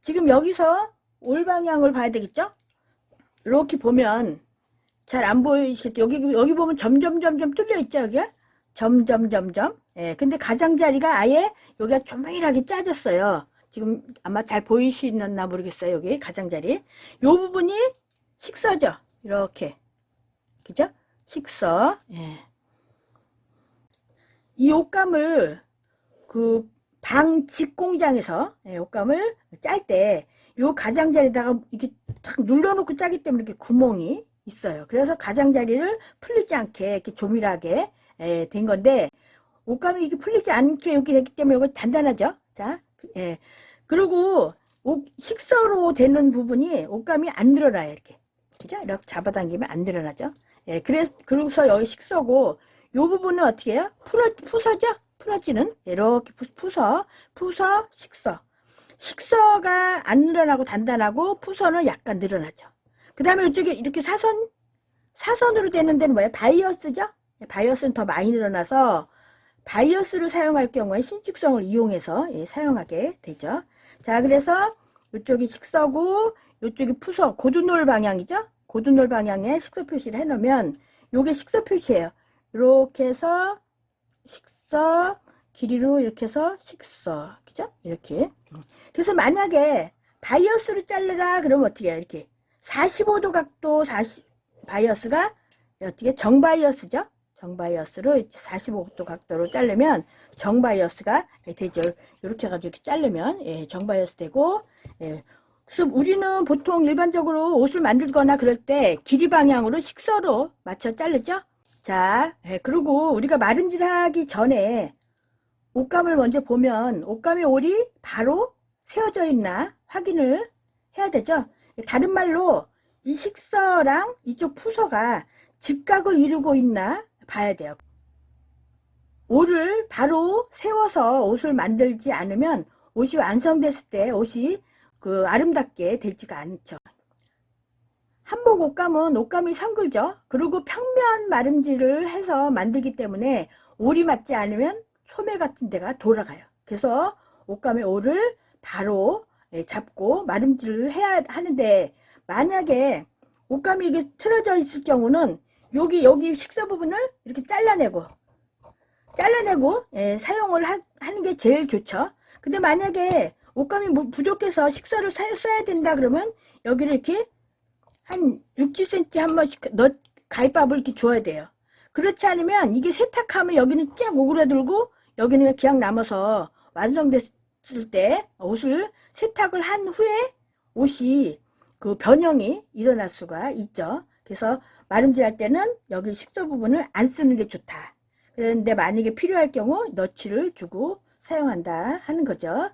지금 여기서 올 방향을 봐야 되겠죠? 이렇게 보면 잘 안 보이시겠죠? 여기 보면 점점점점 뚫려 있죠, 여기가? 점점점점. 예, 근데 가장자리가 아예 여기가 조밀하게 짜졌어요. 지금 아마 잘 보이시나 모르겠어요, 여기 가장자리. 요 부분이 식서죠. 이렇게. 그죠? 식서. 예. 이 옷감을 그 방직 공장에서 옷감을 짤 때 요 가장자리에다가 이렇게 탁 눌러놓고 짜기 때문에 이렇게 구멍이 있어요. 그래서 가장자리를 풀리지 않게 이렇게 조밀하게 된 건데 옷감이 이게 풀리지 않게 이렇게 됐기 때문에 이거 단단하죠. 자, 예. 그리고 식서로 되는 부분이 옷감이 안 늘어나요. 이렇게. 그죠? 이렇게 잡아당기면 안 늘어나죠. 예. 그래서 여기 식서고 요 부분은 어떻게 해요? 푸서죠? 풀어지는 이렇게 푸서 식서. 식서가 안 늘어나고 단단하고 푸서는 약간 늘어나죠. 그 다음에 이쪽에 이렇게 사선으로 되는 데는 뭐예요? 바이어스죠? 바이어스는 더 많이 늘어나서 바이어스를 사용할 경우에 신축성을 이용해서 사용하게 되죠. 자, 그래서 이쪽이 식서고 이쪽이 푸서, 고두놀 방향이죠? 고두놀 방향에 식서 표시를 해놓으면 요게 식서 표시예요. 이렇게 해서 식서, 길이로 이렇게 해서 식서, 그죠? 이렇게. 그래서 만약에 바이어스로 자르라 그러면 어떻게 해요? 이렇게 45도 각도 바이어스가 어떻게 정바이어스죠? 정바이어스로 45도 각도로 자르면 정바이어스가 되죠. 이렇게 해가지고 이렇게 자르면 정바이어스 되고, 그래서 우리는 보통 일반적으로 옷을 만들거나 그럴 때 길이 방향으로 식서로 맞춰 자르죠. 자, 그리고 우리가 마름질하기 전에 옷감을 먼저 보면 옷감의 올이 바로 세워져 있나 확인을 해야 되죠. 다른 말로 이 식서랑 이쪽 푸서가 직각을 이루고 있나 봐야 돼요. 올을 바로 세워서 옷을 만들지 않으면 옷이 완성됐을 때 옷이 아름답게 되지가 않죠. 한복 옷감은 옷감이 성글죠. 그리고 평면 마름질을 해서 만들기 때문에 올이 맞지 않으면 소매 같은 데가 돌아가요. 그래서 옷감의 올을 바로 잡고 마름질을 해야 하는데, 만약에 옷감이 이게 틀어져 있을 경우는 여기 식서 부분을 이렇게 잘라내고 사용을 하는 게 제일 좋죠. 근데 만약에 옷감이 부족해서 식서를 써야 된다 그러면 여기를 이렇게 한 6, 7cm 한 번씩 가위밥을 이렇게 줘야 돼요. 그렇지 않으면 이게 세탁하면 여기는 쫙 오그라들고 여기는 그냥 남아서 완성됐을 때 옷을 세탁을 한 후에 옷이 변형이 일어날 수가 있죠. 그래서 마름질할 때는 여기 식서 부분을 안 쓰는 게 좋다. 그런데 만약에 필요할 경우 너치를 주고 사용한다 하는 거죠.